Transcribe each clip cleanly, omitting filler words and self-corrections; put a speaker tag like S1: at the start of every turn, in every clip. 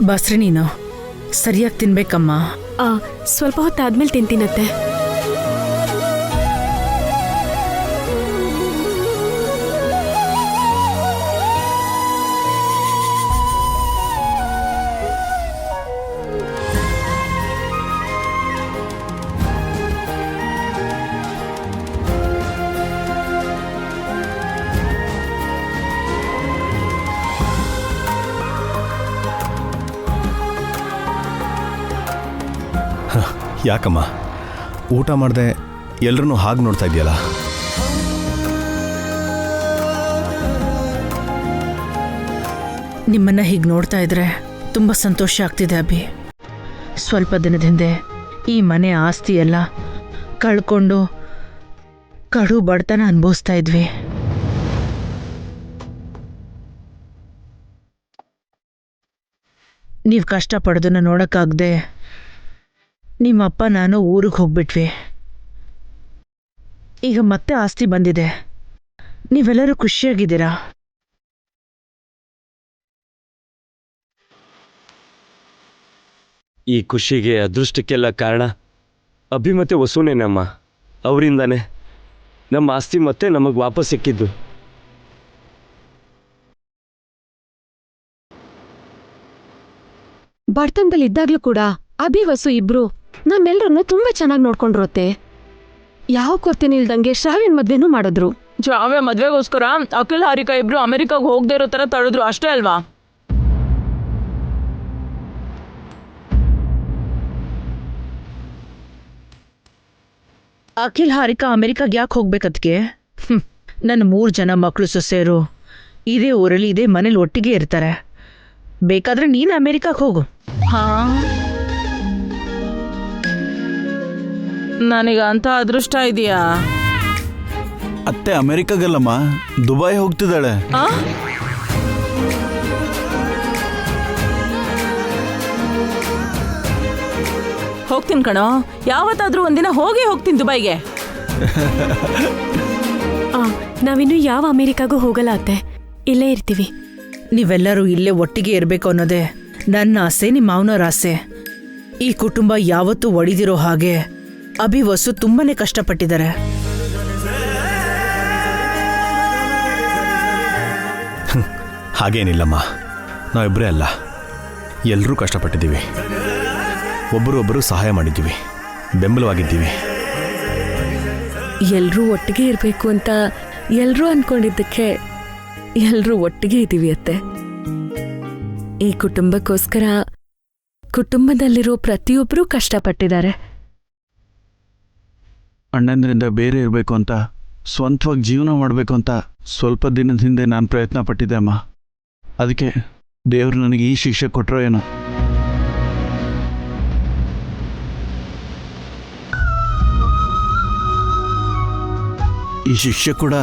S1: ಬಸ್ರಿ ನೀನು ಸರಿಯಾಗಿ ತಿನ್ಬೇಕಮ್ಮ.
S2: ಸ್ವಲ್ಪ ಹೊತ್ತಾದ್ಮೇಲೆ ತಿಂತೀನತ್ತೆ.
S3: ಯಾಕಮ್ಮ ಊಟ ಮಾಡದೆ ಎಲ್ಲರೂ ಹಾಗೆ ನೋಡ್ತಾ ಇದೆಯಲ್ಲ?
S1: ನಿಮ್ಮನ್ನ ಹೀಗೆ ನೋಡ್ತಾ ಇದ್ರೆ ತುಂಬ ಸಂತೋಷ ಆಗ್ತಿದೆ ಅಭಿ. ಸ್ವಲ್ಪ ದಿನದ ಹಿಂದೆ ಈ ಮನೆ ಆಸ್ತಿ ಎಲ್ಲ ಕಳ್ಕೊಂಡು ಕಡು ಬಡತನ ಅನುಭವಿಸ್ತಾ ಇದ್ವಿ. ನೀವು ಕಷ್ಟಪಡೋದನ್ನ ನೋಡೋಕ್ಕಾಗದೆ ನಿಮ್ಮಪ್ಪ ನಾನು ಊರಿಗೆ ಹೋಗ್ಬಿಟ್ವಿ. ಈಗ ಮತ್ತೆ ಆಸ್ತಿ ಬಂದಿದೆ. ನೀವೆಲ್ಲರೂ ಖುಷಿಯಾಗಿದ್ದೀರಾ?
S4: ಈ ಖುಷಿಗೆ ಅದೃಷ್ಟಕ್ಕೆಲ್ಲ ಕಾರಣ ಅಭಿ ಮತ್ತೆ ವಸುನೇನಮ್ಮ. ಅವರಿಂದಾನೆ ನಮ್ಮ ಆಸ್ತಿ ಮತ್ತೆ ನಮಗೆ ವಾಪಸ್ ಸಿಕ್ಕಿದ್ದು.
S2: ಬಡತನದಲ್ಲಿ ಇದ್ದಾಗ್ಲೂ ಕೂಡ ಅಭಿ ವಸು ಇಬ್ರು ನಮ್ಮೆಲ್ರನ್ನು ತುಂಬಾ ಚೆನ್ನಾಗಿ ನೋಡ್ಕೊಂಡ್ರತ್ತೆ. ಯಾವ ಕೊರತೆನೂ ಇಲ್ದಂಗೆ ಶ್ರಾವ್ಯನ್ ಮದ್ವೆನೂ ಮಾಡಿದ್ರು.
S5: ಶ್ರಾವ್ಯ ಮದ್ವೆಗೋಸ್ಕರ ಅಖಿಲ್ ಹಾರಿಕಾ ಇಬ್ರು ಅಮೆರಿಕಾಗ್ ಹೋಗದೆ ಇರೋ ತರ ತಡೆದ್ರು, ಅಷ್ಟೇ ಅಲ್ವಾ?
S1: ಅಖಿಲ್ ಹಾರಿಕಾ ಅಮೆರಿಕಾಗೆ ಯಾಕೆ ಹೋಗ್ಬೇಕದ್ಕೆ? ನನ್ನ 3 ಜನ ಮಕ್ಕಳು ಸೊಸೆಯರು ಇದೇ ಊರಲ್ಲಿ ಇದೇ ಮನೇಲಿ ಒಟ್ಟಿಗೆ ಇರ್ತಾರೆ. ಬೇಕಾದ್ರೆ ನೀನು ಅಮೆರಿಕಾಗೆ ಹೋಗು.
S5: ಹಾ, ನನಗ ಅಂತ ಅದೃಷ್ಟ ಇದೆಯಾ?
S6: ಅತ್ತೆ ಅಮೆರಿಕಾಗಲ್ಲಮ್ಮ, ದುಬೈ ಹೋಗ್ತಿದ್ದಾಳೆ.
S5: ಹೋಗ್ತೀನಿ ಕಣೋ, ಯಾವತ್ತಾದ್ರೂ ಒಂದಿನ ಹೋಗ್ತೀನಿ ದುಬೈಗೆ.
S2: ನಾವಿನ್ನು ಯಾವ ಅಮೆರಿಕಾಗೂ ಹೋಗಲ್ಲ ಅತ್ತೆ, ಇಲ್ಲೇ ಇರ್ತೀವಿ.
S1: ನೀವೆಲ್ಲರೂ ಇಲ್ಲೇ ಒಟ್ಟಿಗೆ ಇರಬೇಕು ಅನ್ನೋದೇ ನನ್ನ ಆಸೆ, ನಿಮ್ಮ ಮಾವನವ್ರ ಆಸೆ. ಈ ಕುಟುಂಬ ಯಾವತ್ತೂ ಒಡಿದಿರೋ ಹಾಗೆ ಅಭಿ ವಸು ತುಂಬಾನೇ ಕಷ್ಟಪಟ್ಟಿದ್ದಾರೆ.
S3: ಹಾಗೇನಿಲ್ಲಮ್ಮ, ನಾವಿಬ್ಬರೇ ಅಲ್ಲ, ಎಲ್ಲರೂ ಕಷ್ಟಪಟ್ಟಿದ್ದೀವಿ. ಒಬ್ಬರು ಸಹಾಯ ಮಾಡಿದ್ದೀವಿ, ಬೆಂಬಲವಾಗಿದ್ದೀವಿ.
S2: ಎಲ್ರೂ ಒಟ್ಟಿಗೆ ಇರಬೇಕು ಅಂತ ಎಲ್ರೂ ಅನ್ಕೊಂಡಿದ್ದಕ್ಕೆ ಎಲ್ರೂ ಒಟ್ಟಿಗೆ ಇದ್ದೀವಿ ಅತ್ತೆ. ಈ ಕುಟುಂಬಕ್ಕೋಸ್ಕರ ಕುಟುಂಬದಲ್ಲಿರೋ ಪ್ರತಿಯೊಬ್ಬರೂ ಕಷ್ಟಪಟ್ಟಿದ್ದಾರೆ.
S6: ಅಣ್ಣಂದ್ರಿಂದ ಬೇರೆ ಇರಬೇಕು ಅಂತ, ಸ್ವಂತವಾಗಿ ಜೀವನ ಮಾಡಬೇಕು ಅಂತ ಸ್ವಲ್ಪ ದಿನದ ಹಿಂದೆ ನಾನು ಪ್ರಯತ್ನ ಪಟ್ಟಿದ್ದೆ ಅಮ್ಮ. ಅದಕ್ಕೆ ದೇವರು ನನಗೆ ಈ ಶಿಕ್ಷೆ ಕೊಟ್ಟರೋ ಏನೋ. ಈ ಶಿಕ್ಷೆ ಕೂಡ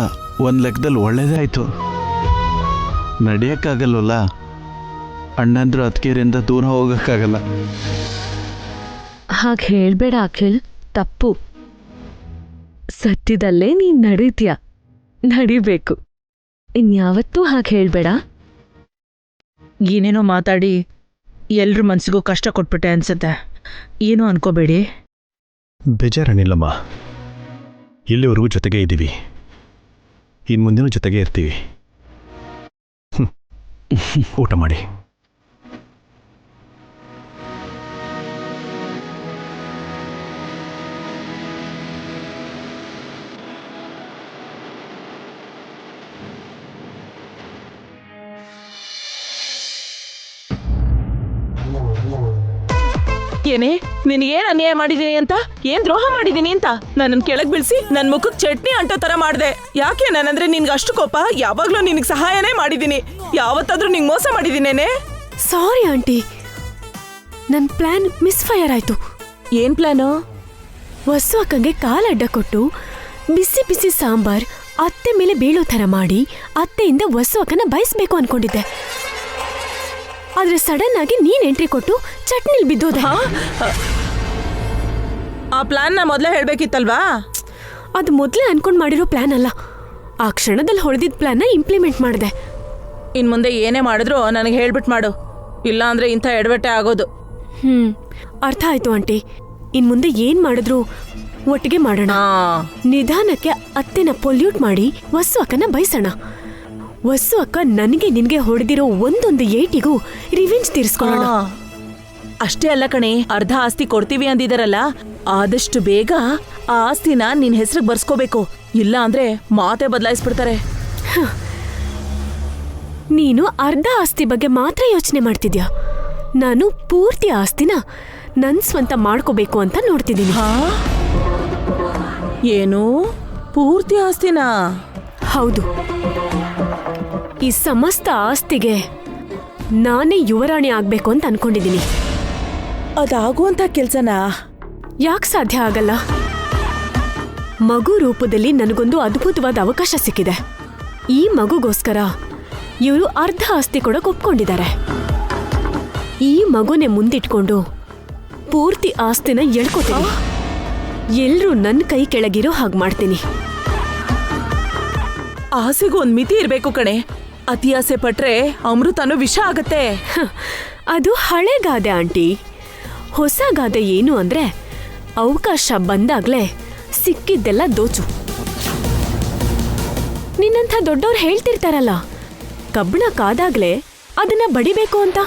S6: ಒಂದು ಲೆಕ್ಕದಲ್ಲಿ ಒಳ್ಳೇದೇ ಆಯಿತು. ನಡೆಯೋಕ್ಕಾಗಲ್ವಲ್ಲ, ಅಣ್ಣಂದ್ರು ಅತ್ತಿಗೆರಿಂದ ದೂರ ಹೋಗೋಕ್ಕಾಗಲ್ಲ.
S2: ಹಾಗೆ ಹೇಳ್ಬೇಡ ಅಖಿಲ್, ತಪ್ಪು. ಸತ್ಯದಲ್ಲೇ ನೀನ್ ನಡೀತೀಯ, ನಡಿಬೇಕು. ಇನ್ಯಾವತ್ತೂ ಹಾಗೆ ಹೇಳ್ಬೇಡ.
S1: ಏನೇನೋ ಮಾತಾಡಿ ಎಲ್ರ ಮನ್ಸಿಗೂ ಕಷ್ಟ ಕೊಟ್ಬಿಟ್ಟೆ ಅನ್ಸುತ್ತೆ. ಏನೂ ಅನ್ಕೋಬೇಡಿ.
S3: ಬೇಜಾರನಿಲ್ಲಮ್ಮ, ಇಲ್ಲಿವರೆಗೂ ಜೊತೆಗೆ ಇದ್ದೀವಿ, ಇನ್ನು ಮುಂದಿನ ಜೊತೆಗೆ ಇರ್ತೀವಿ. ಊಟ ಮಾಡಿ.
S5: ಏನೇ, ನಿನಗೇನ್ ಅನ್ಯಾಯ ಮಾಡಿದೀನಿ ಅಂತ, ಏನ್ ದ್ರೋಹ ಮಾಡಿದೀನಿ ಅಂತ ನನ್ನನ್ ಕೆಳಗ್ ಬೀಳ್ಸಿ ನನ್ ಮುಖಕ್ ಚಟ್ನಿ ಅಂಟೋ ತರ ಮಾಡ್ದೆ. ಯಾಕೆ ನಾನಂದ್ರೆ ನಿನ್ಗೆ ಅಷ್ಟು ಕೋಪ? ಯಾವಾಗ್ಲೂ ನಿನಗ್ ಸಹಾಯನೇ ಮಾಡಿದೀನಿ, ಯಾವತ್ತಾದ್ರೂ ನಿಂಗ್ ಮೋಸ ಮಾಡಿದೀನೇನೆ?
S2: ಸಾರಿ ಆಂಟಿ, ನನ್ ಪ್ಲಾನ್ ಮಿಸ್ ಫೈರ್ ಆಯ್ತು.
S5: ಏನ್ ಪ್ಲಾನು?
S2: ವಸು ಅಕ್ಕಂಗೆ ಕಾಲಡ್ಡ ಕೊಟ್ಟು ಬಿಸಿ ಬಿಸಿ ಸಾಂಬಾರ್ ಅತ್ತೆ ಮೇಲೆ ಬೀಳೋ ಥರ ಮಾಡಿ ಅತ್ತೆಯಿಂದ ವಸು ಅಕ್ಕನ ಬಯಸ್ಬೇಕು ಅನ್ಕೊಂಡಿದ್ದೆ. ಆದ್ರೆ ಸಡನ್ ಆಗಿ ನೀನ್ ಎಂಟ್ರಿ ಕೊಟ್ಟು ಚಟ್ನಿಲ್ ಬಿದ್ದೋದೆ.
S5: ಆ ಪ್ಲಾನ್ ನಾ ಮೊದ್ಲೇ ಹೇಳ್ಬೇಕಿತ್ತಲ್ವಾ?
S2: ಅದು ಮೊದ್ಲೇ ಅನ್ಕೊಂಡ್ ಮಾಡಿರೋ ಪ್ಲಾನ್ ಅಲ್ಲ, ಆ ಕ್ಷಣದಲ್ಲಿ ಹೊಡೆದಿದ್ದ ಪ್ಲಾನ್ನ ಇಂಪ್ಲಿಮೆಂಟ್ ಮಾಡಿದೆ.
S5: ಇನ್ ಮುಂದೆ ಏನೇ ಮಾಡಿದ್ರು ನನಗೆ ಹೇಳ್ಬಿಟ್ಟು ಮಾಡು. ಇಲ್ಲ ಅಂದ್ರೆ ಇಂಥ ಎಡವಟ್ಟೆ ಆಗೋದು.
S2: ಅರ್ಥ ಆಯ್ತು ಆಂಟಿ. ಇನ್ ಮುಂದೆ ಏನ್ ಮಾಡಿದ್ರು ಒಟ್ಟಿಗೆ ಮಾಡೋಣ. ನಿಧಾನಕ್ಕೆ ಅತ್ತೆನ ಪೊಲ್ಯೂಟ್ ಮಾಡಿ ವಸ್ಸು ಅಕ್ಕನ ಬಯಸೋಣ. ವಸ್ಸು ಅಕ್ಕ ನನಗೆ ನಿನ್ಗೆ ಹೊಡೆದಿರೋ ಒಂದೊಂದು ಏಟಿಗೂ ರಿವೆಂಜ್ ತೀರಿಸ್ಕೊಳ್ಳೋಣ.
S5: ಅಷ್ಟೇ ಅಲ್ಲ ಕಣೆ, ಅರ್ಧ ಆಸ್ತಿ ಕೊಡ್ತೀವಿ ಅಂದಿದಾರಲ್ಲ, ಆದಷ್ಟು ಬೇಗ ಆ ಆಸ್ತಿನ ನಿನ್ ಹೆಸರಿಗೆ ಬರ್ಸ್ಕೋಬೇಕು. ಇಲ್ಲ ಅಂದ್ರೆ ಮಾತೆ ಬದಲಾಯಿಸ್ಬಿಡ್ತಾರೆ.
S2: ನೀನು ಅರ್ಧ ಆಸ್ತಿ ಬಗ್ಗೆ ಮಾತ್ರ ಯೋಚನೆ ಮಾಡ್ತಿದ್ಯಾ. ನಾನು ಪೂರ್ತಿ ಆಸ್ತಿನ ನನ್ ಸ್ವಂತ ಮಾಡ್ಕೋಬೇಕು ಅಂತ ನೋಡ್ತಿದ್ದೀನಿ.
S5: ಏನು, ಪೂರ್ತಿ ಆಸ್ತಿನ?
S2: ಹೌದು. ಈ ಸಮಸ್ತ ಆಸ್ತಿಗೆ ನಾನೇ ಯುವರಾಣಿ ಆಗ್ಬೇಕು ಅಂತ ಅನ್ಕೊಂಡಿದ್ದೀನಿ.
S5: ಅದಾಗುವಂತ ಕೆಲ್ಸನಾ?
S2: ಯಾಕೆ ಸಾಧ್ಯ ಆಗಲ್ಲ? ಮಗು ರೂಪದಲ್ಲಿ ನನಗೊಂದು ಅದ್ಭುತವಾದ ಅವಕಾಶ ಸಿಕ್ಕಿದೆ. ಈ ಮಗುಗೋಸ್ಕರ ಇವರು ಅರ್ಧ ಆಸ್ತಿ ಕೊಡಕ್ ಒಪ್ಕೊಂಡಿದ್ದಾರೆ. ಈ ಮಗುನೇ ಮುಂದಿಟ್ಕೊಂಡು ಪೂರ್ತಿ ಆಸ್ತಿನ ಎಳ್ಕೋತೀನಿ. ಎಲ್ರೂ ನನ್ನ ಕೈ ಕೆಳಗಿರೋ ಹಾಗೆ ಮಾಡ್ತೀನಿ.
S5: ಆಸೆಗೂ ಒಂದ್ ಮಿತಿ ಇರ್ಬೇಕು ಕಣೆ. ಅತಿ ಆಸೆ ಪಟ್ರೆ ಅಮೃತನೂ ವಿಷ ಆಗತ್ತೆ.
S2: ಅದು ಹಳೆ ಗಾದೆ ಆಂಟಿ. ಹೊಸ ಗಾದೆ ಏನು ಅಂದ್ರೆ, ಅವಕಾಶ ಬಂದಾಗ್ಲೇ ಸಿಕ್ಕಿದ್ದೆಲ್ಲ ದೋಚು. ನಿನ್ನಂಥ ದೊಡ್ಡವ್ರು ಹೇಳ್ತಿರ್ತಾರಲ್ಲ, ಕಬ್ಬಣ ಕಾದಾಗ್ಲೇ ಅದನ್ನ ಬಡಿಬೇಕು ಅಂತ.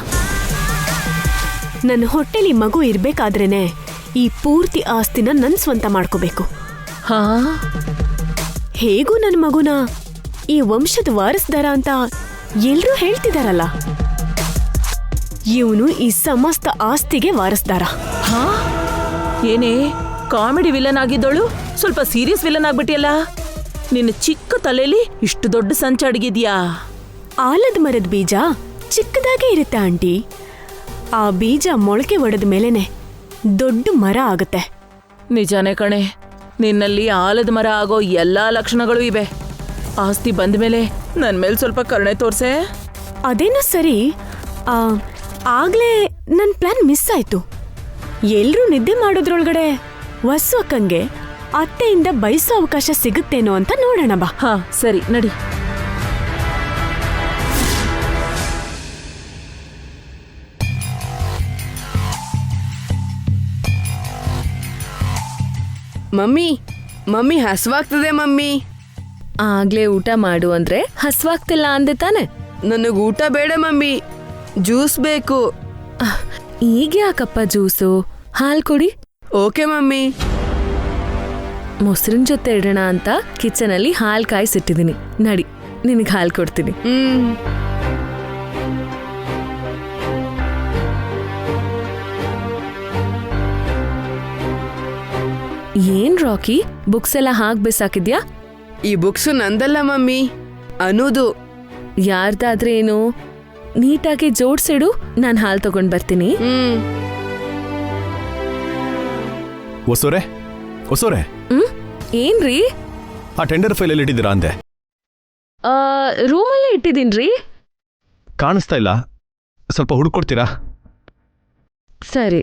S2: ನನ್ನ ಹೊಟ್ಟೆಲಿ ಮಗು ಇರ್ಬೇಕಾದ್ರೇನೆ ಈ ಪೂರ್ತಿ ಆಸ್ತಿನ ನನ್ ಸ್ವಂತ ಮಾಡ್ಕೋಬೇಕು. ಹೇಗೂ ನನ್ನ ಮಗುನ ಈ ವಂಶದ ವಾರಸ್ದಾರ ಅಂತ ಎಲ್ರೂ ಹೇಳ್ತಿದಾರಲ್ಲ, ಇವನು ಈ ಸಮಸ್ತ ಆಸ್ತಿಗೆ ವಾರಸ್ದಾರ.
S5: ಏನೇ ಕಾಮಿಡಿ ವಿಲನ್ ಆಗಿದ್ದೋಳು ಸ್ವಲ್ಪ ಸೀರಿಯಸ್ ವಿಲನ್ ಆಗ್ಬಿಟ್ಟಿಯಲ್ಲ. ನಿನ್ನ ಚಿಕ್ಕ ತಲೆಯಲ್ಲಿ ಇಷ್ಟು ದೊಡ್ಡ ಸಂಚ ಅಡಗಿದ್ಯಾ?
S2: ಆಲದ ಮರದ ಬೀಜ ಚಿಕ್ಕದಾಗೆ ಇರುತ್ತೆ ಆಂಟಿ. ಆ ಬೀಜ ಮೊಳಕೆ ಒಡೆದ ಮೇಲೆನೆ ದೊಡ್ಡ ಮರ ಆಗುತ್ತೆ.
S5: ನಿಜಾನೇ ಕಣೆ, ನಿನ್ನಲ್ಲಿ ಆಲದ ಮರ ಆಗೋ ಎಲ್ಲಾ ಲಕ್ಷಣಗಳು ಇವೆ. ಆಸ್ತಿ ಬಂದ್ಮೇಲೆ ನನ್ ಮೇಲೆ ಸ್ವಲ್ಪ ಕರುಣೆ ತೋರ್ಸೆ.
S2: ಅದೇನೋ ಸರಿ. ಆಗ್ಲೇ ನನ್ ಪ್ಲಾನ್ ಮಿಸ್ ಆಯ್ತು. ಎಲ್ರೂ ನಿದ್ದೆ ಮಾಡೋದ್ರೊಳಗಡೆ ವಸ್ಸು ಅಕ್ಕಂಗೆ ಅತ್ತೆಯಿಂದ ಬಯಸೋ ಅವಕಾಶ ಸಿಗುತ್ತೇನೋ ಅಂತ ನೋಡೋಣ ಬಾ.
S5: ಸರಿ ನಡಿ.
S7: ಮಮ್ಮಿ ಹಸ್ವಾಗ್ತದೆ ಮಮ್ಮಿ.
S8: ಆಗ್ಲೇ ಊಟ ಮಾಡು ಅಂದ್ರೆ ಹಸ್ವಾಗ್ತಿಲ್ಲ ಅಂದೆ ತಾನೆ?
S7: ನನಗ್ ಊಟ ಬೇಡ ಮಮ್ಮಿ, ಜ್ಯೂಸ್ ಬೇಕು.
S8: ಈಗ ಯಾಕಪ್ಪ ಜ್ಯೂಸು? ಹಾಲ್ ಕುಡಿ.
S7: Okay mummy.
S8: ಮೊಸರಿನ ಜೊತೆ ಇಡೋಣ ಅಂತ ಕಿಚನ್ ಅಲ್ಲಿ ಹಾಲ್ ಕಾಯಿಸಿಟ್ಟಿದೀನಿ. ನಡಿ, ನಿನಗೆ ಹಾಲ್ ಕೊಡ್ತೀನಿ. ಏನ್ ರಾಕಿ, ಬುಕ್ಸ್ ಎಲ್ಲ ಹಾಕ್ ಬಿಸಾಕಿದ್ಯಾ?
S7: ಈ ಬುಕ್ಸು ನಂದಲ್ಲ ಮಮ್ಮಿ, ಅನ್ನೋದು.
S8: ಯಾರ್ದಾದ್ರೆ ಏನು, ನೀಟಾಗಿ ಜೋಡ್ಸಿಡು, ನಾನ್ ಹಾಲ್ ತಗೊಂಡ್ ಬರ್ತೀನಿ.
S3: ಹೊಸೋರೆ ಹೊಸೋರೆ,
S8: ಏನ್ರಿ?
S3: ಆ ಟೆಂಡರ್ ಫೈಲಲ್ಲಿ ಇಟ್ಟಿದ್ದೀರಾ ಅಂದೆ?
S8: ರೂಮಲ್ಲೇ ಇಟ್ಟಿದ್ದೀನ್ರಿ.
S3: ಕಾಣಿಸ್ತಾ ಇಲ್ಲ, ಸ್ವಲ್ಪ ಹುಡ್ಕೊಡ್ತೀರಾ?
S8: ಸರಿ.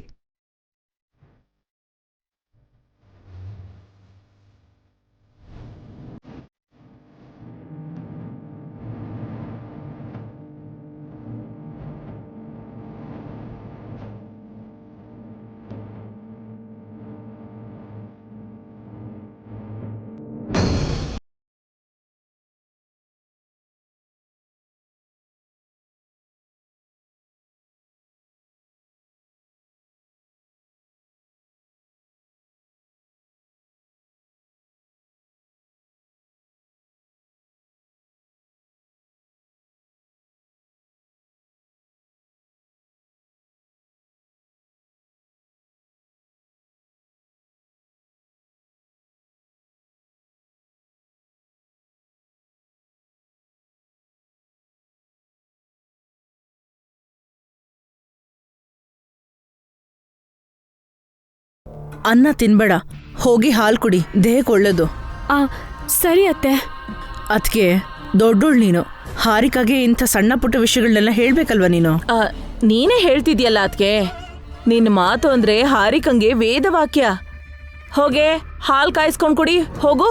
S1: ಅನ್ನ ತಿನ್ಬೇಡ, ಹೋಗಿ ಹಾಲು ಕುಡಿ, ದೇಹಕ್ಕೆ ಒಳ್ಳೇದು.
S2: ಸರಿ ಅತ್ತೆ.
S1: ಅದಕ್ಕೆ ದೊಡ್ಡೋಳು ನೀನು, ಹಾರಿಕಾಗೆ ಇಂಥ ಸಣ್ಣ ಪುಟ್ಟ ವಿಷಯಗಳನ್ನೆಲ್ಲ ಹೇಳ್ಬೇಕಲ್ವ ನೀನು?
S5: ನೀನೇ ಹೇಳ್ತಿದ್ಯಲ್ಲ ಅದ್ಕೆ. ನಿನ್ನ ಮಾತು ಅಂದ್ರೆ ಹಾರಿಕಂಗೆ ವೇದವಾಕ್ಯ. ಹೋಗೆ ಹಾಲ್ ಕಾಯಿಸ್ಕೊಂಡ್ ಕುಡಿ, ಹೋಗು.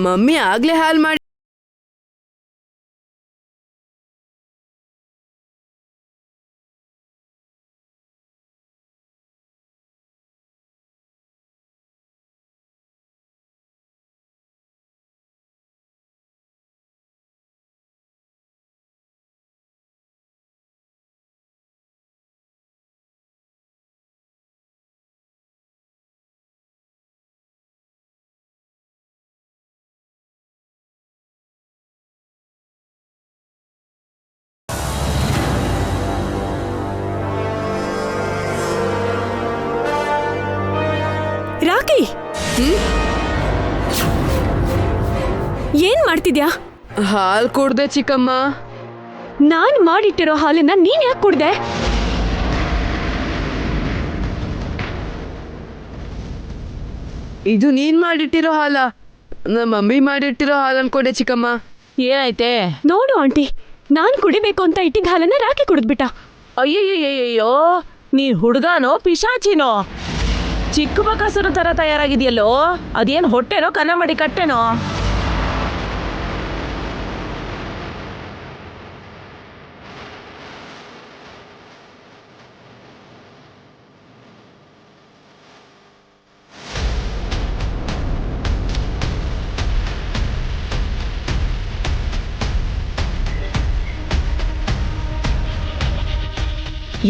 S7: ಮಮ್ಮಿ ಆಗ್ಲೇ ಹಾಲ್ ಮಾಡಿ
S2: ರಾಕಿ, ಏನ್ ಮಾಡ್ತಿದ್ಯಾ?
S7: ಹಾಲ್ ಕೊಡ್ದೆ ಚಿಕ್ಕಮ್ಮ.
S2: ನಾನ್ ಮಾಡಿಟ್ಟಿರೋ ಹಾಲನ್ನ ನೀನ್ ಯಾಕೆ ಕುಡ್ದೆ?
S7: ಇದು ನೀನ್ ಮಾಡಿಟ್ಟಿರೋ ಹಾಲ? ನಮ್ಮ ಮಮ್ಮಿ ಮಾಡಿಟ್ಟಿರೋ ಹಾಲ್ ಅನ್ಕೊಂಡೆ ಚಿಕ್ಕಮ್ಮ.
S5: ಏನಾಯ್ತೆ?
S2: ನೋಡು ಆಂಟಿ, ನಾನ್ ಕುಡಿಬೇಕು ಅಂತ ಇಟ್ಟಿದ್ದ ಹಾಲನ್ನ ರಾಕಿ ಕುಡಿದ್ಬಿಟ್ಟ.
S5: ಅಯ್ಯಯ್ಯಯ್ಯೋ, ನೀನ್ ಹುಡುಗಾನೋ ಪಿಶಾಚಿನೋ? ಚಿಕ್ಕ ಬಕಾಸುರ ತರ ತಯಾರಾಗಿದೆಯಲ್ಲೋ, ಅದೇನ್ ಹೊಟ್ಟೆನೋ ಕನ್ನ ಮಾಡಿ ಕಟ್ಟೆನೋ?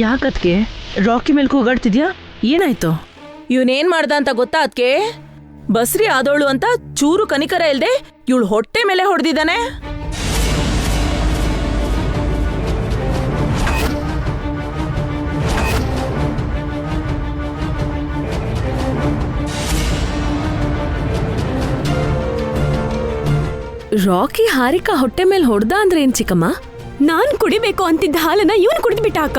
S1: ಯಾಕದ್ಕೆ ರಾಕಿ ಮೇಲೆ ಕೂಗಾಡ್ತಿದ್ಯಾ? ಏನಾಯ್ತು?
S5: ಇವನೇನ್ ಮಾಡ್ದ ಅಂತ ಗೊತ್ತಾ ಅದ್ಕೆ? ಬಸ್ರಿ ಆದೋಳು ಅಂತ ಚೂರು ಕನಿಕರ ಇಲ್ದೆ ಇವಳು ಹೊಟ್ಟೆ ಮೇಲೆ ಹೊಡೆದಿದ್ದಾನೆ.
S8: ರಾಕಿ ಹಾರಿಕಾ ಹೊಟ್ಟೆ ಮೇಲೆ ಹೊಡ್ದ ಅಂದ್ರೆ ಏನ್ ಚಿಕ್ಕಮ್ಮ?
S2: ನಾನ್ ಕುಡಿಬೇಕು ಅಂತಿದ್ದ ಹಾಲನ್ನ ಇವನ್ ಕುಡಿದ್ಬಿಟ್ಟ ಅಕ್ಕ.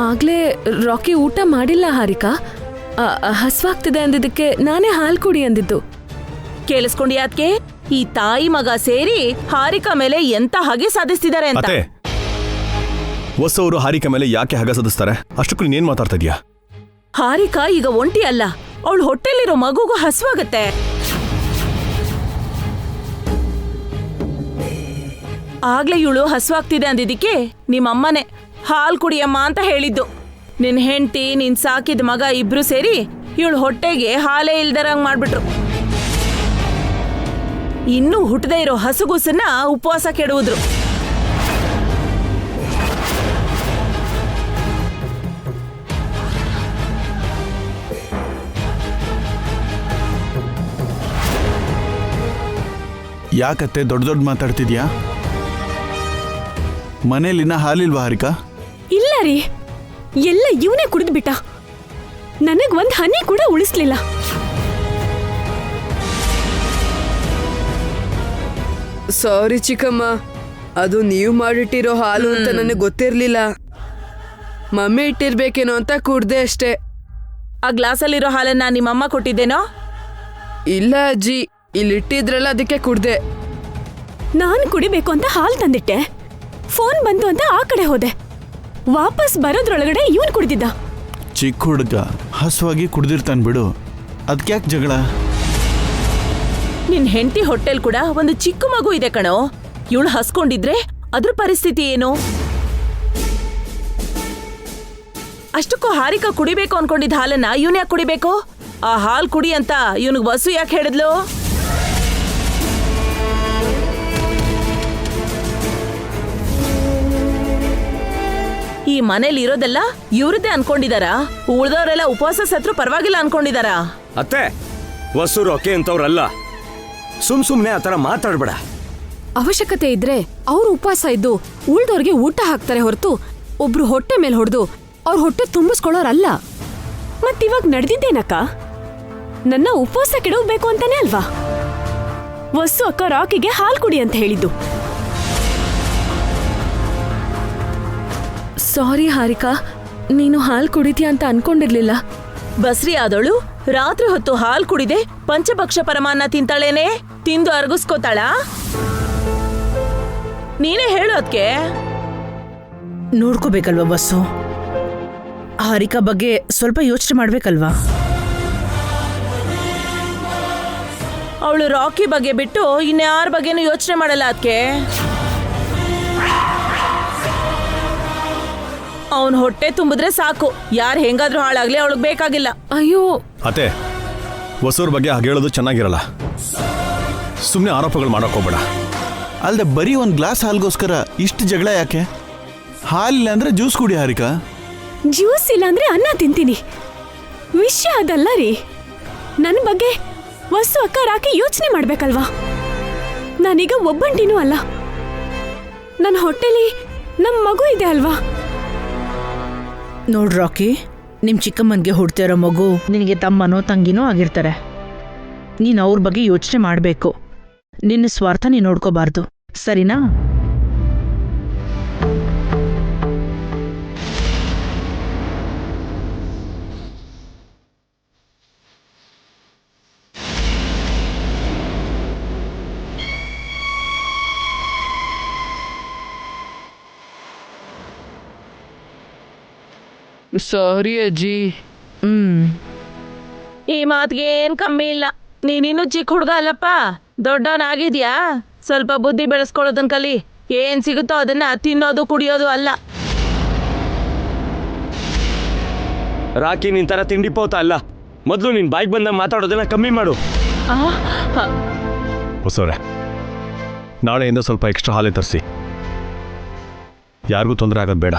S8: ಆಗ್ಲೇ ರಾಕಿ ಊಟ ಮಾಡಿಲ್ಲ ಹಾರಿಕಾ. ಹಸ್ವಾಗ್ತಿದೆ ಅಂದಿದ್ದಕ್ಕೆ ನಾನೇ ಹಾಲ್ ಕುಡಿ ಅಂದಿದ್ದು.
S5: ಕೇಳಿಸ್ಕೊಂಡ್ಯಾತ್ಕೆ? ಈ ತಾಯಿ ಮಗ ಸೇರಿ ಹಾರಿಕಾ ಮೇಲೆ ಎಂತ ಹಾಗೆ ಸಾಧಿಸ್ತಿದ್ದಾರೆ ಅಂತ.
S3: ಅತ್ತೆ, ವಸು ಅವರು ಹಾರಿಕಾ ಮೇಲೆ ಯಾಕೆ ಹಗ ಸದಿಸ್ತಾರೆ? ಅಷ್ಟಕ್ಕೂ ನೀನೇನ್ ಮಾತಾಡ್ತಾ ಇದೀಯಾ?
S5: ಹಾರಿಕಾ ಈಗ ಒಂಟಿ ಅಲ್ಲ, ಅವಳು ಹೊಟ್ಟೆಲಿರೋ ಮಗುಗೂ ಹಸ್ವಾಗತ್ತೆ. ಆಗ್ಲೇ ಇವಳು ಹಸ್ವಾಗ್ತಿದೆ ಅಂದಿದ್ದಕ್ಕೆ ನಿಮ್ಮಮ್ಮನೆ ಹಾಲ್ ಕುಡಿಯಮ್ಮ ಅಂತ ಹೇಳಿದ್ದು. ನಿನ್ ಹೆಂಡತಿ, ನಿನ್ ಸಾಕಿದ ಮಗ ಇಬ್ರು ಸೇರಿ ಇವಳು ಹೊಟ್ಟೆಗೆ ಹಾಲೇ ಇಲ್ದರಂಗ್ ಮಾಡ್ಬಿಟ್ರು. ಇನ್ನೂ ಹುಟ್ಟದೇ ಇರೋ ಹಸುಗೂಸನ್ನ ಉಪವಾಸ ಕೆಡುವುದ್ರು.
S6: ಯಾಕತ್ತೆ ದೊಡ್ಡ ದೊಡ್ಡ ಮಾತಾಡ್ತಿದ್ಯಾ? ಮನೇಲಿನ ಹಾಲಿಲ್ವಾ ಹಾರಿಕಾ?
S2: ಇಲ್ಲ ರೀ, ಎಲ್ಲ ಇವನೇ ಕುಡಿದ್ಬಿಟ್ಟ. ನನಗ್ ಒಂದ್ ಹನಿ ಕೂಡ ಉಳಿಸ್ಲಿಲ್ಲ.
S7: ಸಾರಿ ಚಿಕ್ಕಮ್ಮ, ಅದು ನೀವು ಮಾಡಿಟ್ಟಿರೋ ಹಾಲು ಅಂತ ನನಗೆ ಗೊತ್ತಿರ್ಲಿಲ್ಲ. ಮಮ್ಮಿ ಇಟ್ಟಿರ್ಬೇಕೇನೋ ಅಂತ ಕುಡ್ದೆ ಅಷ್ಟೇ.
S5: ಆ ಗ್ಲಾಸಲ್ಲಿರೋ ಹಾಲನ್ನ ನಿಮ್ಮಮ್ಮ ಕೊಟ್ಟಿದ್ದೇನೋ?
S7: ಇಲ್ಲ ಅಜ್ಜಿ, ಇಲ್ಲಿಟ್ಟಿದ್ರಲ್ಲ ಅದಕ್ಕೆ ಕುಡ್ದೆ.
S2: ನಾನ್ ಕುಡಿಬೇಕು ಅಂತ ಹಾಲ್ ತಂದಿಟ್ಟೆ. ಫೋನ್ ಬಂತು ಅಂತ ಆ ಕಡೆ ಹೋದೆ. ವಾಪಸ್ ಬರೋದ್ರೊಳಗಡೆ ಇವನ್ ಕುಡಿದಿದ್ದ.
S6: ಚಿಕ್ಕ ಹುಡುಗ ಹಸುವಾಗಿ ಕುಡ್ದಿರ್ತಾನೆ ಬಿಡು, ಅದಕ್ಯಾಕೆ ಜಗಳ?
S5: ನಿನ್ ಹೆಂಡತಿ ಹೊಟ್ಟೆಲ್ ಕೂಡ ಒಂದು ಚಿಕ್ಕ ಮಗು ಇದೆ ಕಣೋ. ಇವಳು ಹಸ್ಕೊಂಡಿದ್ರೆ ಅದ್ರ ಪರಿಸ್ಥಿತಿ ಏನು? ಅಷ್ಟಕ್ಕೂ ಹಾರಿಕಾ ಕುಡಿಬೇಕು ಅನ್ಕೊಂಡಿದ್ದ ಹಾಲನ್ನ ಇವನ್ ಯಾಕೆ ಕುಡಿಬೇಕು? ಆ ಹಾಲ್ ಕುಡಿ ಅಂತ ಇವನಿಗೆ ಬಸ್ಸು ಯಾಕೆ ಹೇಳಿದ್ಲು? ಈ ಮನೇಲಿ ಇರೋದೆಲ್ಲ ಇವ್ರದ್ದೇ ಅನ್ಕೊಂಡಿದಾರ? ಉಳ್ದವರೆಲ್ಲ ಉಪವಾಸ ಸತ್ರು ಪರವಾಗಿಲ್ಲ ಅನ್ಕೊಂಡಿದಾರ?
S4: ಅತ್ತೆ, ವಸು ರೊಕ್ಕೆ ಅಂತವ್ರಲ್ಲ. ಸುಮ್ನೆ ಆ ಥರ ಮಾತಾಡ್ಬೇಡ.
S9: ಅವಶ್ಯಕತೆ ಇದ್ರೆ ಅವ್ರು ಉಪವಾಸ ಇದ್ದು ಉಳ್ದವ್ರಿಗೆ ಊಟ ಹಾಕ್ತಾರೆ ಹೊರತು ಒಬ್ರು ಹೊಟ್ಟೆ ಮೇಲೆ ಹೊಡೆದು ಅವ್ರ ಹೊಟ್ಟೆ ತುಂಬಿಸ್ಕೊಳ್ಳೋರಲ್ಲ.
S2: ಮತ್ತಿವಾಗ ನಡೆದಿದ್ದೇನಕ್ಕ? ನನ್ನ ಉಪವಾಸ ಕೆಡವಬೇಕು ಅಂತಾನೆ ಅಲ್ವಾ ವಸ್ಸು ಅಕ್ಕ ರಾಕಿಗೆ ಹಾಲ್ ಕುಡಿ ಅಂತ ಹೇಳಿದ್ದು.
S8: ಸಾರಿ ಹಾರಿಕಾ, ನೀನು ಹಾಲ್ ಕುಡಿತೀಯ ಅಂತ ಅನ್ಕೊಂಡಿರ್ಲಿಲ್ಲ.
S5: ಬಸ್ರಿ ಆದವಳು ರಾತ್ರಿ ಹೊತ್ತು ಹಾಲ್ ಕುಡಿದೆ ಪಂಚಭಕ್ಷ ಪರಮಾನ್ನ ತಿಂತಾಳೇನೆ? ತಿಂದು ಅರ್ಗಿಸ್ಕೋತಾಳ? ನೀನೇ ಹೇಳು ಅದ್ಕೆ.
S1: ನೋಡ್ಕೋಬೇಕಲ್ವ ಬಸ್ಸು? ಹಾರಿಕಾ ಬಗ್ಗೆ ಸ್ವಲ್ಪ ಯೋಚನೆ ಮಾಡ್ಬೇಕಲ್ವಾ?
S5: ಅವಳು ರಾಕಿ ಬಗ್ಗೆ ಬಿಟ್ಟು ಇನ್ಯಾರ ಬಗ್ಗೆನೂ ಯೋಚನೆ ಮಾಡಲ್ಲ ಅದಕ್ಕೆ. ಅವನ್ ಹೊಟ್ಟೆ ತುಂಬಿದ್ರೆ ಸಾಕು, ಯಾರು ಹೆಂಗಾದ್ರೂ ಹಾಳಾಗ್ಲಿ ಅವಳಿಗೆ ಬೇಕಾಗಿಲ್ಲ.
S8: ಅಯ್ಯೋ
S3: ಅತ್ತೆ, ಹೊಸೂರ್ ಬಗ್ಗೆ ಹಾಗೆ ಹೇಳೋದು ಚೆನ್ನಾಗಿರಲ್ಲ. ಸುಮ್ಮನೆ ಆರೋಪಗಳು ಮಾಡೋಕೆ ಹೋಗ್ಬೇಡ.
S6: ಅಲ್ದೆ ಬರೀ ಒಂದು ಗ್ಲಾಸ್ ಹಾಲ್ಗೋಸ್ಕರ ಇಷ್ಟು ಜಗಳ ಯಾಕೆ? ಹಾಲಿಲ್ಲ ಅಂದ್ರೆ ಜ್ಯೂಸ್ ಕುಡಿ ಹಾರಿಕಾ.
S2: ಜ್ಯೂಸ್ ಇಲ್ಲ ಅಂದ್ರೆ ಅನ್ನ ತಿಂತೀನಿ. ವಿಷಯ ಅದಲ್ಲ ರೀ. ನನ್ನ ಬಗ್ಗೆ ವಸ್ತು ಅಕ್ಕ ರಾಕಿ ಯೋಚನೆ ಮಾಡ್ಬೇಕಲ್ವಾ? ನಾನೀಗ ಒಬ್ಬಂಟಿನೂ ಅಲ್ಲ. ನನ್ನ ಹೊಟ್ಟೆಲಿ ನಮ್ಮ ಮಗು ಇದೆ ಅಲ್ವಾ?
S1: ನೋಡ್ ರಾಕಿ, ನಿಮ್ ಚಿಕ್ಕಮ್ಮನ್ಗೆ ಹುಡ್ತಿರೋ ಮಗು ನಿನಗೆ ತಮ್ಮನೋ ತಂಗಿನೋ ಆಗಿರ್ತಾರೆ. ನೀನು ಅವ್ರ ಬಗ್ಗೆ ಯೋಚನೆ ಮಾಡಬೇಕು. ನಿನ್ನ ಸ್ವಾರ್ಥ ನೀನು ನೋಡ್ಕೋಬಾರ್ದು, ಸರಿನಾ?
S7: ಸಾರಿ ಅಜ್ಜಿ.
S5: ಈ ಮಾತಿಗೆ ಏನ್ ಕಮ್ಮಿ ಇಲ್ಲ. ನೀನಿನ್ನೂ ಚಿಕ್ಕ ಹುಡುಗ ಅಲ್ಲಪ್ಪ, ದೊಡ್ಡವನಾಗಿದ್ಯಾ. ಸ್ವಲ್ಪ ಬುದ್ಧಿ ಬೆಳೆಸ್ಕೊಳ್ಳೋದನ್ ಕಲಿ. ಏನ್ ಸಿಗುತ್ತೋ ಅದನ್ನ ತಿನ್ನೋದು ಕುಡಿಯೋದು ಅಲ್ಲ.
S4: ರಾಕಿ ನಿನ್ ತರ ತಿಂಡಿ ಪೋತ ಅಲ್ಲ. ಮೊದಲು ನಿನ್ ಬಾಯಿಗೆ ಬಂದ ಮಾತಾಡೋದನ್ನ ಕಮ್ಮಿ ಮಾಡು.
S3: ಹೊಸವ್ರೆ, ನಾಳೆಯಿಂದ ಸ್ವಲ್ಪ ಎಕ್ಸ್ಟ್ರಾ ಹಾಲೇ ತರಿಸಿ. ಯಾರಿಗೂ ತೊಂದರೆ ಆಗೋದು ಬೇಡ.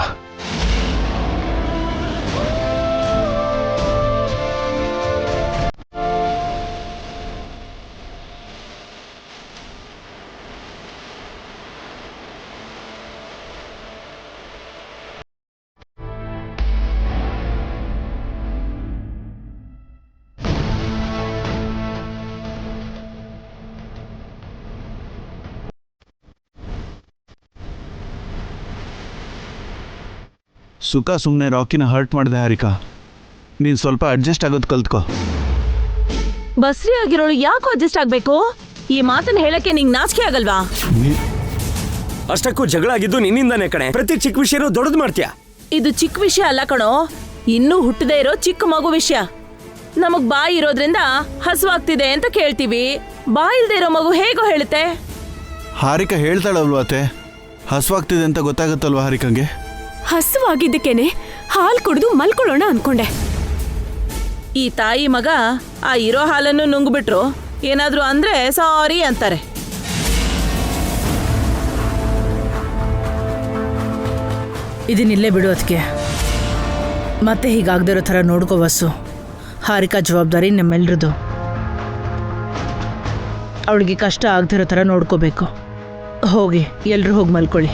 S6: ಸುಖ ಸುಮ್ಮನೆ ರಾಕಿನ ಹರ್ಟ್ ಮಾಡಿದೆ ಹಾರಿಕಾ. ನೀನು ಸ್ವಲ್ಪ ಅಡ್ಜಸ್ಟ್ ಆಗೋದು ಕಲ್ತ್ಕೋ.
S5: ಬಸ್ರಿ ಆಗಿರೋಳು ಯಾಕೋ ಅಡ್ಜಸ್ಟ್ ಆಗ್ಬೇಕು? ಈ ಮಾತನ್ನ ಹೇಳಕ್ಕೆ ನಿಂಗೆ ನಾಚಿಕೆ ಆಗಲ್ವಾ?
S4: ಅಷ್ಟಕ್ಕೂ ಜಗಳ ಆಗಿದ್ದು ನಿನ್ನಿಂದಾನೆ ಕಣೆ. ಪ್ರತಿ ಚಿಕ್ಕ ವಿಷಯನೂ ದೊಡ್ಡದು ಮಾಡ್ತೀಯ.
S5: ಇದು ಚಿಕ್ಕ ವಿಷಯ ಅಲ್ಲ ಕಣೋ, ಇನ್ನೂ ಹುಟ್ಟದೇ ಇರೋ ಚಿಕ್ಕ ಮಗು ವಿಷಯ. ನಮಗ್ ಬಾಯಿ ಇರೋದ್ರಿಂದ ಹಸುವಾಗ್ತಿದೆ ಅಂತ ಕೇಳ್ತೀವಿ. ಬಾಯಿ ಇಲ್ದೇ ಇರೋ ಮಗು ಹೇಗೋ ಹೇಳುತ್ತೆ?
S6: ಹಾರಿಕಾ ಹೇಳ್ತಾಳಲ್ವಾ ಅತ್ತೆ, ಹಸುವಾಗ್ತಿದೆ ಅಂತ ಗೊತ್ತಾಗುತ್ತಲ್ವಾ ಹಾರಿಕಂಗೆ?
S2: ಹಸುವಾಗಿದ್ದಕ್ಕೇನೆ ಹಾಲು ಕುಡಿದು ಮಲ್ಕೊಳ್ಳೋಣ ಅನ್ಕೊಂಡೆ.
S5: ಈ ತಾಯಿ ಮಗ ಆ ಇರೋ ಹಾಲನ್ನು ನುಂಗ್ಬಿಟ್ರು ಏನಾದ್ರೂ ಅಂದ್ರೆ ಸಾರಿ ಅಂತಾರೆ.
S1: ಇದನ್ನಿಲ್ಲೇ ಬಿಡು ಅದಕ್ಕೆ. ಮತ್ತೆ ಹೀಗಾಗ್ದಿರೋ ಥರ ನೋಡ್ಕೋ ವಸು. ಹಾರಿಕಾ ಜವಾಬ್ದಾರಿ ನಮ್ಮೆಲ್ರದು. ಅವಳಿಗೆ ಕಷ್ಟ ಆಗ್ದಿರೋ ಥರ ನೋಡ್ಕೋಬೇಕು. ಹೋಗಿ ಎಲ್ರೂ ಹೋಗಿ ಮಲ್ಕೊಳ್ಳಿ.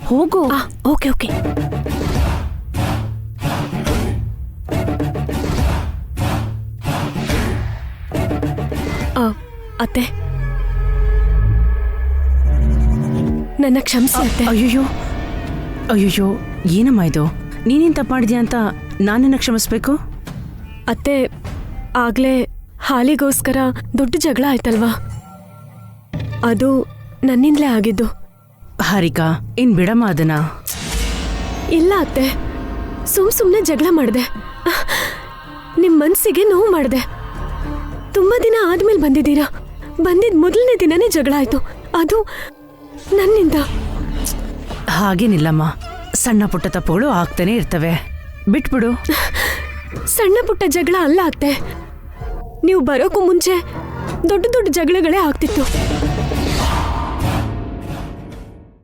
S2: ಹೋಗೋ. Okay okay. ಅತ್ತೆ, ನನ್ನ ಕ್ಷಮಿಸಿ ಅತ್ತೆ.
S1: ಅಯ್ಯೋ ಅಯ್ಯೋ, ಏನಮ್ಮ ಇದು? ನೀನೇನು ತಪ್ಪು ಮಾಡಿದ್ಯಾ ಅಂತ ನಾನನ್ನ ಕ್ಷಮಿಸ್ಬೇಕು?
S2: ಅತ್ತೆ, ಆಗ್ಲೇ ಹಾಲಿಗೋಸ್ಕರ ದೊಡ್ಡ ಜಗಳ ಆಯ್ತಲ್ವಾ, ಅದು ನನ್ನಿಂದಲೇ ಆಗಿದ್ದು.
S1: ಹಾರಿಕಾ, ಇನ್ ಬಿಡಮ್ಮ ಅದನ್ನ.
S2: ಇಲ್ಲ ಅತ್ತೆ, ಸುಮ್ನೆ ಜಗಳ ಮಾಡಿದೆ. ನಿಮ್ ಮನ್ಸಿಗೆ ನೋವು ಮಾಡಿದೆ. ತುಂಬಾ ದಿನ ಆದ್ಮೇಲೆ ಬಂದಿದ್ದೀರಾ. ಬಂದಿದ್ ಮೊದಲನೇ ದಿನನೇ ಜಗಳ ಆಯ್ತು, ಅದು ನನ್ನಿಂದ.
S1: ಹಾಗೇನಿಲ್ಲಮ್ಮ, ಸಣ್ಣ ಪುಟ್ಟ ತಪ್ಪುಗಳು ಆಗ್ತಾನೆ ಇರ್ತವೆ, ಬಿಟ್ಬಿಡು.
S2: ಸಣ್ಣ ಪುಟ್ಟ ಜಗಳ ಅಲ್ಲ ಅತ್ತೆ. ನೀವು ಬರೋಕ್ಕೂ ಮುಂಚೆ ದೊಡ್ಡ ದೊಡ್ಡ ಜಗಳಗಳೇ ಆಗ್ತಿತ್ತು.